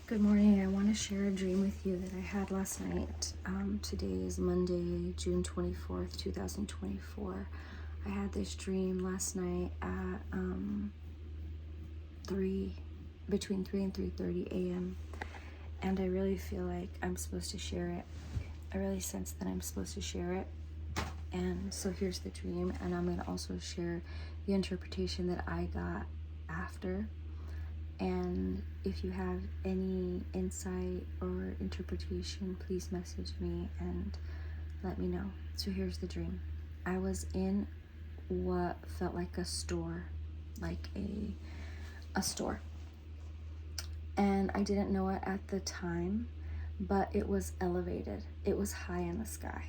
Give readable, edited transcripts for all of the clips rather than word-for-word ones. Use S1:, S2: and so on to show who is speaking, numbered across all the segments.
S1: Good morning. I want to share a dream with you that I had last night. Today is Monday, June 24th, 2024. I had this dream last night at 3, between 3 and 3:30 a.m. And I really feel like I'm supposed to share it. I really sense that I'm supposed to share it. And so here's the dream, and I'm going to also share the interpretation that I got after. And if you have any insight or interpretation, please message me and let me know. So here's the dream. I was in what felt like a store, like a store. And I didn't know it at the time, but it was elevated. It was high in the sky.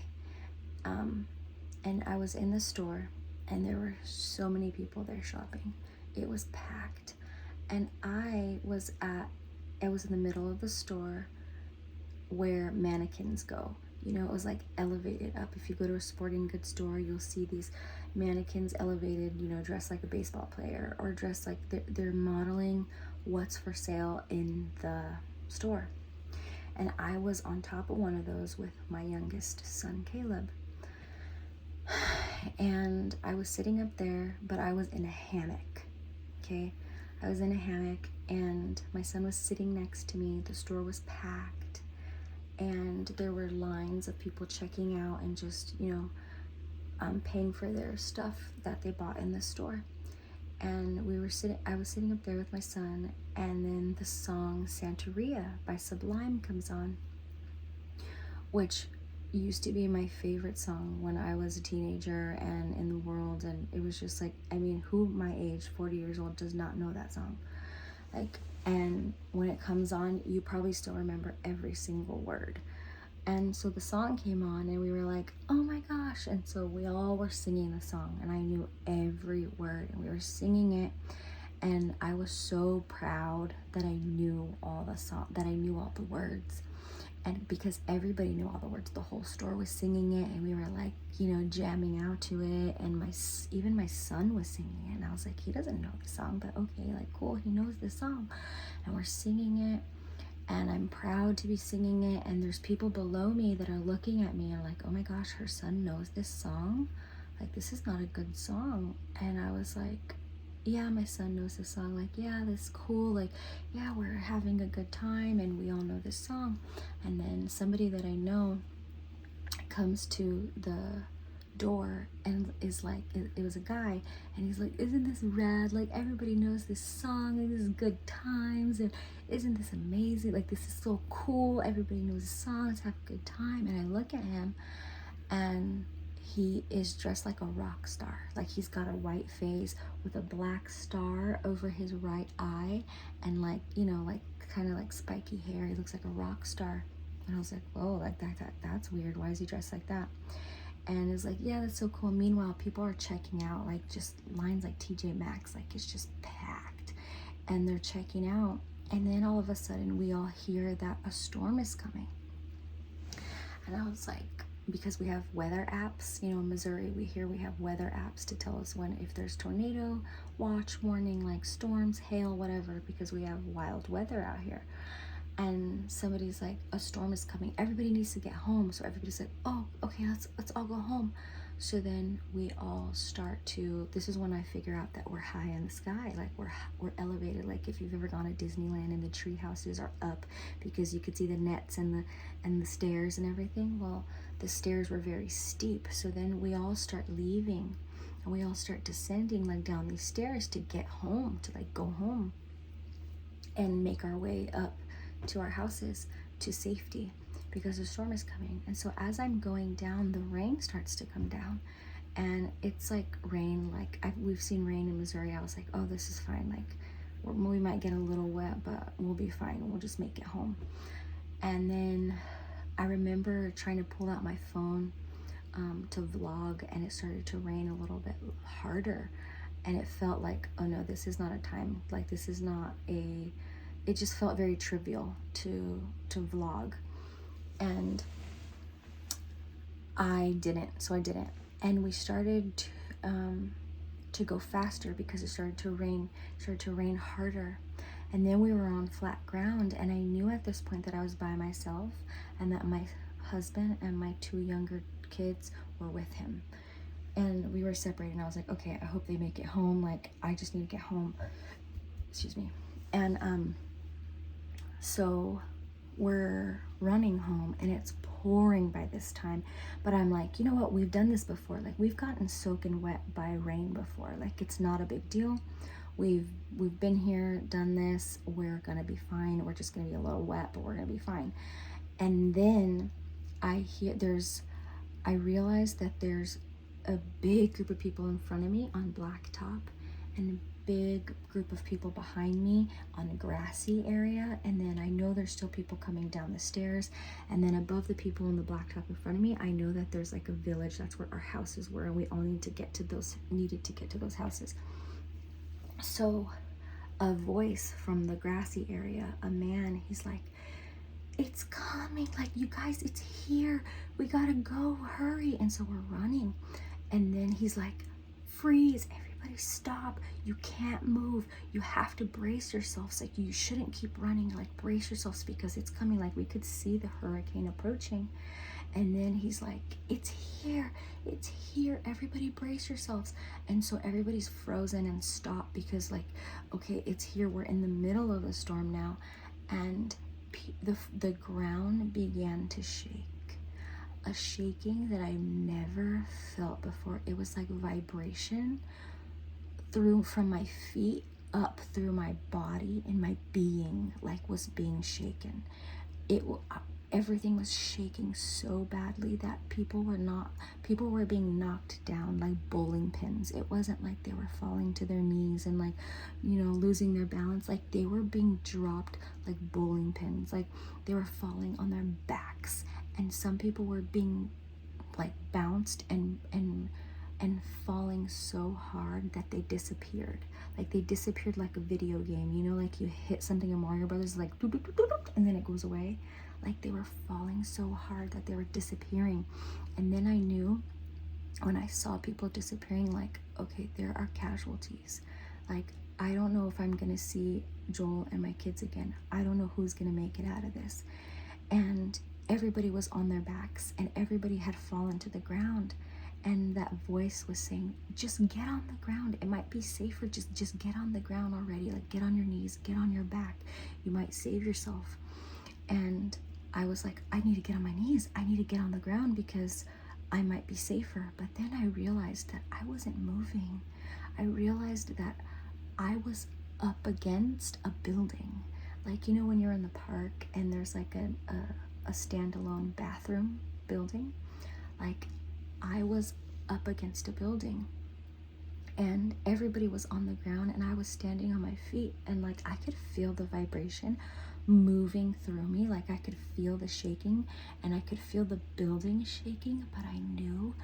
S1: And I was in the store, and there were so many people there shopping. It was packed. And I was in the middle of the store where mannequins go. You know, it was like elevated up. If you go to a sporting goods store, you'll see these mannequins elevated, you know, dressed like a baseball player, or dressed like they're modeling what's for sale in the store. And I was on top of one of those with my youngest son, Caleb. And I was sitting up there, but I was in a hammock, okay? I was in a hammock, and my son was sitting next to me. The store was packed, and there were lines of people checking out and just, paying for their stuff that they bought in the store. And I was sitting up there with my son, and then the song Santeria by Sublime comes on, which used to be my favorite song when I was a teenager and in the world. And it was just like, who my age, 40 years old, does not know that song? And when it comes on, you probably still remember every single word. And so the song came on, and we were like, oh my gosh. And so we all were singing the song, and I knew every word, and we were singing it. And I was so proud that I knew all the song, that I knew all the words. And because everybody knew all the words, the whole store was singing it, and we were like, jamming out to it. And even my son was singing it, and I was like, he doesn't know the song, but okay, like, cool, he knows this song. And we're singing it, and I'm proud to be singing it. And there's people below me that are looking at me and like, oh my gosh, her son knows this song. Like, this is not a good song. And I was like, yeah, my son knows this song. Like, yeah, this is cool. Like, yeah, we're having a good time, and we all know this song. And then somebody that I know comes to the door and is like, it was a guy, and he's like, isn't this rad? Like, everybody knows this song, and this is good times, and isn't this amazing? Like, this is so cool. Everybody knows the song. Let's have a good time. And I look at him, and he is dressed like a rock star. Like, he's got a white face with a black star over his right eye, and like, kind of like spiky hair. He looks like a rock star. And I was like, whoa, like that's weird. Why is he dressed like that? And it's like, yeah, that's so cool. Meanwhile, people are checking out, like, just lines like TJ Maxx, like, it's just packed, and they're checking out. And then all of a sudden we all hear that a storm is coming. And I was like, because we have weather apps, in Missouri, we have weather apps to tell us if there's tornado watch warning, like storms, hail, whatever, because we have wild weather out here. And somebody's like, a storm is coming, everybody needs to get home. So everybody's like, oh, okay, let's all go home. So then we all start to, this is when I figure out that we're high in the sky, like we're elevated. Like, if you've ever gone to Disneyland and the tree houses are up because you could see the nets and the stairs and everything. Well, the stairs were very steep. So then we all start leaving, and we all start descending, like, down these stairs to get home, to like go home and make our way up to our houses to safety, because the storm is coming. And so as I'm going down, the rain starts to come down, and it's like rain, like we've seen rain in Missouri. I was like, oh, this is fine. Like, we might get a little wet, but we'll be fine. We'll just make it home. And then I remember trying to pull out my phone to vlog, and it started to rain a little bit harder, and it felt like, oh no, this is not a time, like, this is not it just felt very trivial to vlog. And I didn't. And we started to go faster because it started to rain harder. And then we were on flat ground, and I knew at this point that I was by myself and that my husband and my 2 younger kids were with him. And we were separated, and I was like, okay, I hope they make it home. Like, I just need to get home. Excuse me. And so we're running home, and it's pouring by this time. But I'm like, you know what? We've done this before. Like, we've gotten soaking wet by rain before. Like, it's not a big deal. We've been here, done this. We're gonna be fine. We're just gonna be a little wet, but we're gonna be fine. And then I realized that there's a big group of people in front of me on blacktop, and a big group of people behind me on a grassy area. And then I know there's still people coming down the stairs. And then above the people on the blacktop in front of me, I know that there's like a village. That's where our houses were, and we all needed to get to those houses. So a voice from the grassy area, a man, he's like, it's coming, like, you guys, it's here, we gotta go, hurry. And so we're running, and then he's like, freeze, everybody stop, you can't move, you have to brace yourselves, like, you shouldn't keep running, like, brace yourselves because it's coming. Like, we could see the hurricane approaching. And then he's like, it's here, everybody brace yourselves. And so everybody's frozen and stopped because, like, okay, it's here, we're in the middle of a storm now. And the ground began to shake, a shaking that I never felt before. It was like vibration from my feet up through my body, and my being like was being shaken. Everything was shaking so badly that people were being knocked down like bowling pins. It wasn't like they were falling to their knees and, like, you know, losing their balance. Like, they were being dropped like bowling pins. Like, they were falling on their backs, and some people were being like bounced and falling so hard that they disappeared. Like, they disappeared like a video game, you know, like you hit something in Mario Brothers, like doop, doop, doop, doop, doop, and then it goes away. Like, they were falling so hard that they were disappearing. And then I knew when I saw people disappearing, like, okay, there are casualties. Like, I don't know if I'm gonna see Joel and my kids again. I don't know who's gonna make it out of this. And everybody was on their backs, and everybody had fallen to the ground. And that voice was saying, just get on the ground. It might be safer. Just get on the ground already. Like, get on your knees, get on your back. You might save yourself. And I was like, I need to get on my knees. I need to get on the ground because I might be safer. But then I realized that I wasn't moving. I realized that I was up against a building. Like, you know, when you're in the park and there's like a standalone bathroom building? Like, I was up against a building, and everybody was on the ground, and I was standing on my feet, and like, I could feel the vibration moving through me. Like, I could feel the shaking, and I could feel the building shaking, but I knew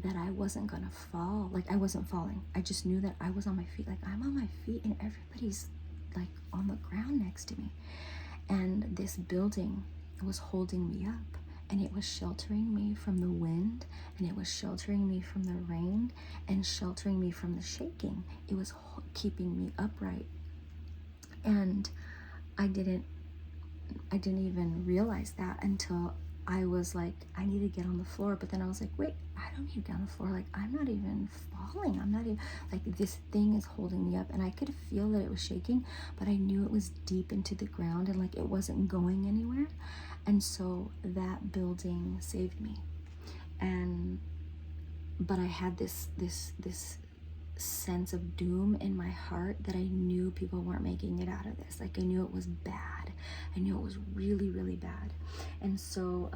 S1: that I wasn't gonna fall. Like, I wasn't falling. I just knew that I was on my feet. Like, I'm on my feet, and everybody's like on the ground next to me. And this building was holding me up, and it was sheltering me from the wind, and it was sheltering me from the rain, and sheltering me from the shaking. It was keeping me upright. And I didn't even realize that until I was like, I need to get on the floor. But then I was like, wait, I don't need to get on the floor. Like, I'm not even falling. I'm not even, like, this thing is holding me up. And I could feel that it was shaking, but I knew it was deep into the ground, and like, it wasn't going anywhere. And so that building saved me. But I had this sense of doom in my heart that I knew people weren't making it out of this. Like, I knew it was bad. I knew it was really, really bad. And so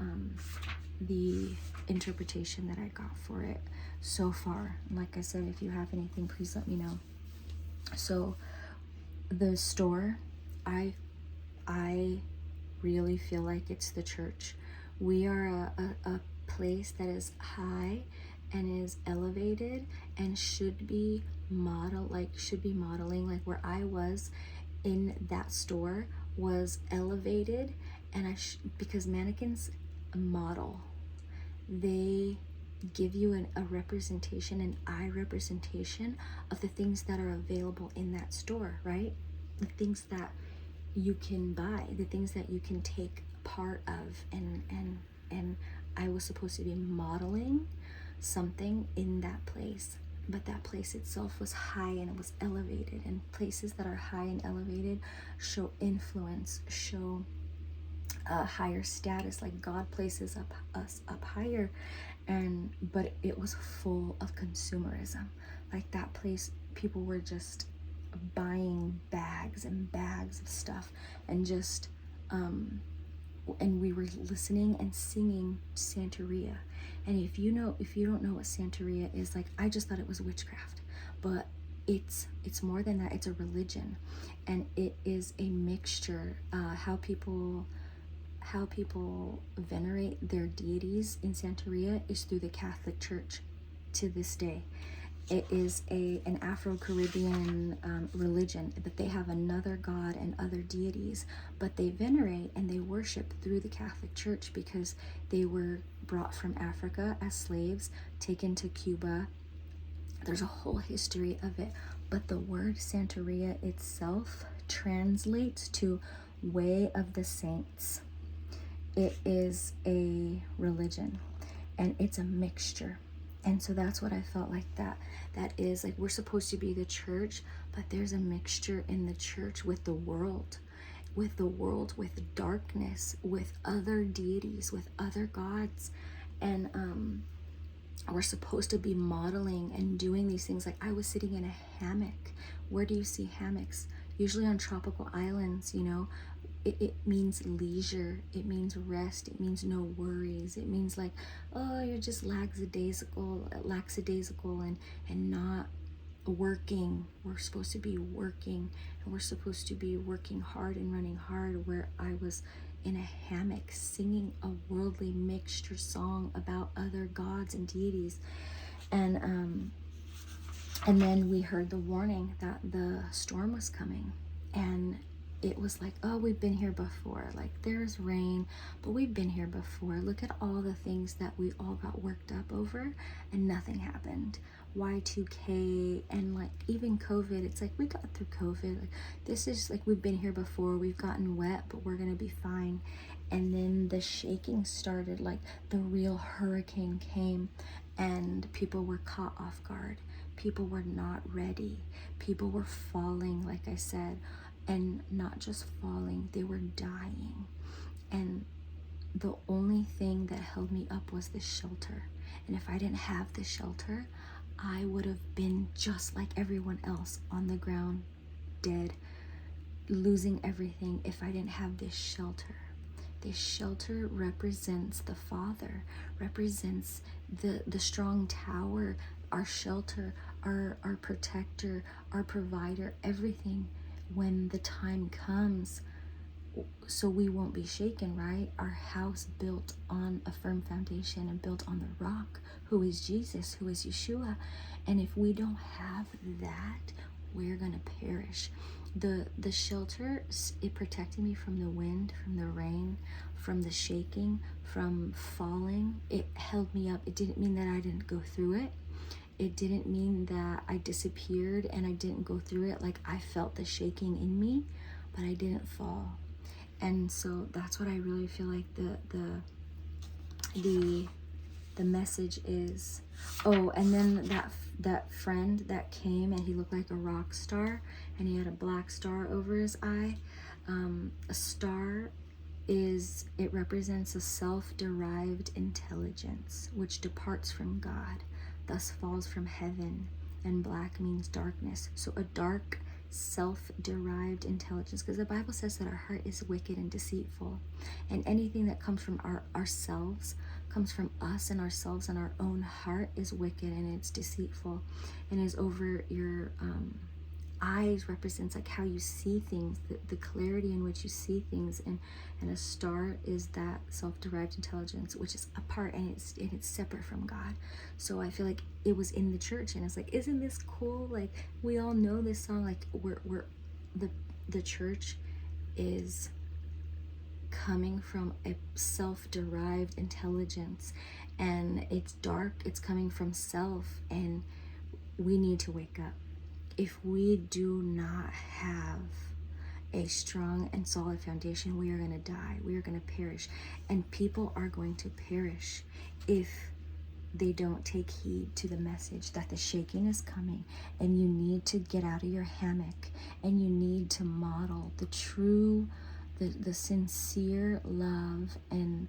S1: the interpretation that I got for it so far, like I said, if you have anything, please let me know. So the store, I really feel like it's the church. We are a place that is high and is elevated and should be modeling, like where I was in that store was elevated. And because mannequins model, they give you a representation, an eye representation of the things that are available in that store, right? The things that you can buy, the things that you can take part of. And I was supposed to be modeling something in that place, but that place itself was high and it was elevated, and places that are high and elevated show influence, show higher status. Like God places us up higher, but it was full of consumerism. Like that place, people were just buying bags and bags of stuff, and just and we were listening and singing Santeria. And if you don't know what Santeria is, like, I just thought it was witchcraft, but it's more than that. It's a religion, and it is a mixture. How people venerate their deities in Santeria is through the Catholic Church to this day. It is an Afro-Caribbean religion, but they have another god and other deities, but they venerate and they worship through the Catholic Church because they were brought from Africa as slaves, taken to Cuba. There's a whole history of it, but the word Santeria itself translates to Way of the Saints. It is a religion, and it's a mixture. And so that's what I felt like that is like, we're supposed to be the church, but there's a mixture in the church with the world, with darkness, with other deities, with other gods. And we're supposed to be modeling and doing these things. Like, I was sitting in a hammock. Where do you see hammocks? Usually on tropical islands, you know. It means leisure, it means rest, it means no worries, it means like, oh, you're just lackadaisical and not working. We're supposed to be working, and we're supposed to be working hard and running hard. Where I was in a hammock singing a worldly mixture song about other gods and deities. And then we heard the warning that the storm was coming, and it was like, oh, we've been here before. Like, there's rain, but we've been here before. Look at all the things that we all got worked up over, and nothing happened. Y2K and like even COVID. It's like, we got through COVID. Like, this is like, we've been here before. We've gotten wet, but we're gonna be fine. And then the shaking started. Like, the real hurricane came, and people were caught off guard. People were not ready. People were falling, like I said. And not just falling, they were dying. And the only thing that held me up was the shelter. And if I didn't have the shelter, I would have been just like everyone else, on the ground, dead, losing everything, if I didn't have this shelter. This shelter represents the Father, represents the strong tower, our shelter, our protector, our provider, everything. When the time comes, so we won't be shaken, right? Our house built on a firm foundation and built on the rock, who is Jesus, who is Yeshua. And if we don't have that, we're gonna perish. The shelter, it protected me from the wind, from the rain, from the shaking, from falling. It held me up. It didn't mean that I didn't go through it. It didn't mean that I disappeared and I didn't go through it. Like, I felt the shaking in me, but I didn't fall. And so that's what I really feel like the message is. Oh, and then that friend that came, and he looked like a rock star, and he had a black star over his eye. A star it represents a self-derived intelligence which departs from God, thus falls from heaven, and black means darkness. So a dark, self-derived intelligence, because the Bible says that our heart is wicked and deceitful, and anything that comes from ourselves, comes from us and ourselves, and our own heart is wicked and it's deceitful, and is over your eyes represents like how you see things, the clarity in which you see things, and a star is that self-derived intelligence, which is apart, and it's separate from God. So I feel like it was in the church, and it's like, isn't this cool? Like, we all know this song. Like, we're the church is coming from a self-derived intelligence, and it's dark, it's coming from self, and we need to wake up. If we do not have a strong and solid foundation, we are going to die. We are going to perish. And people are going to perish if they don't take heed to the message that the shaking is coming, and you need to get out of your hammock, and you need to model the true, the sincere love and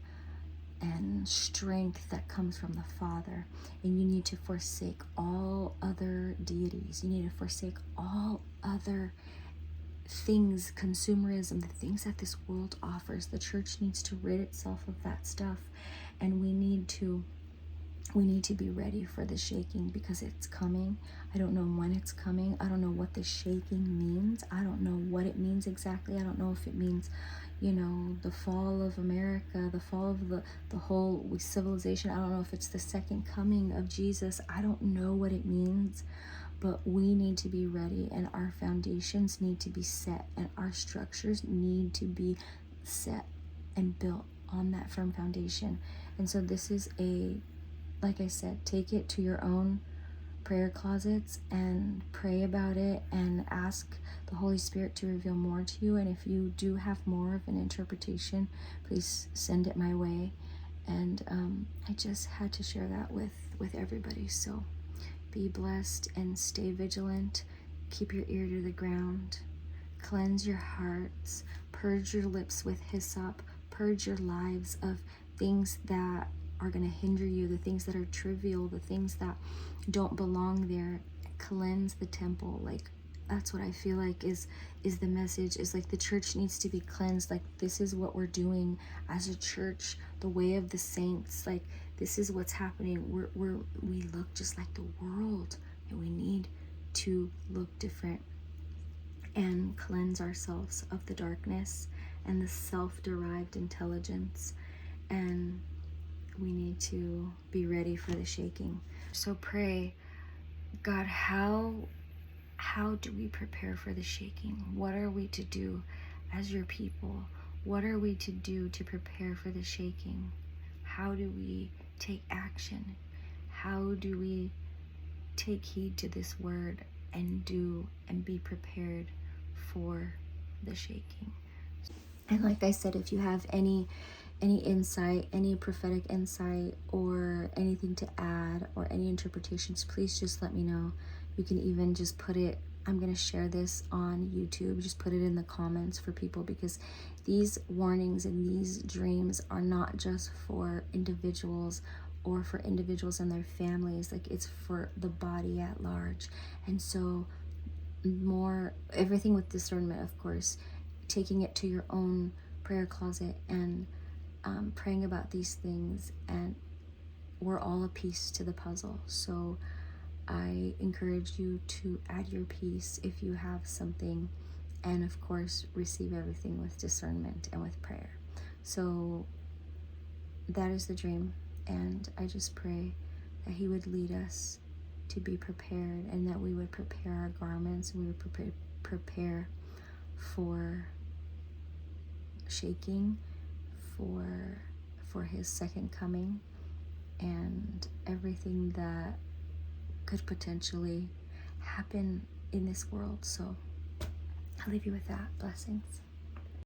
S1: strength that comes from the Father. And you need to forsake all other deities. You need to forsake all other things, consumerism, the things that this world offers. The church needs to rid itself of that stuff, and we need to be ready for the shaking, because it's coming. I don't know when it's coming. I don't know what the shaking means. I don't know what it means exactly. I don't know if it means, the fall of America, the fall of the whole civilization. I don't know if it's the second coming of Jesus. I don't know what it means, but we need to be ready, and our foundations need to be set, and our structures need to be set and built on that firm foundation. And so this is like I said, take it to your own prayer closets and pray about it and ask the Holy Spirit to reveal more to you. And if you do have more of an interpretation, please send it my way. And I just had to share that with everybody. So be blessed and stay vigilant. Keep your ear to the ground. Cleanse your hearts. Purge your lips with hyssop. Purge your lives of things that are going to hinder you, the things that are trivial, the things that don't belong there. Cleanse the temple. Like, that's what I feel like is the message, is like the church needs to be cleansed. Like, this is what we're doing as a church, the way of the saints. Like, this is what's happening. We look just like the world, and we need to look different and cleanse ourselves of the darkness and the self-derived intelligence. And we need to be ready for the shaking. So pray, God, how do we prepare for the shaking? What are we to do as your people? What are we to do to prepare for the shaking? How do we take action? How do we take heed to this word and do and be prepared for the shaking? And like I said, if you have any insight, any prophetic insight, or anything to add, or any interpretations, please just let me know. You can even just put it, I'm going to share this on YouTube, just put it in the comments for people, because these warnings and these dreams are not just for individuals or for individuals and their families. Like, it's for the body at large. And so everything with discernment, of course, taking it to your own prayer closet and praying about these things, and we're all a piece to the puzzle. So I encourage you to add your piece if you have something, and of course receive everything with discernment and with prayer. So that is the dream, and I just pray that he would lead us to be prepared, and that we would prepare our garments, and we would prepare for shaking, for his second coming, and everything that could potentially happen in this world. So I'll leave you with that. Blessings.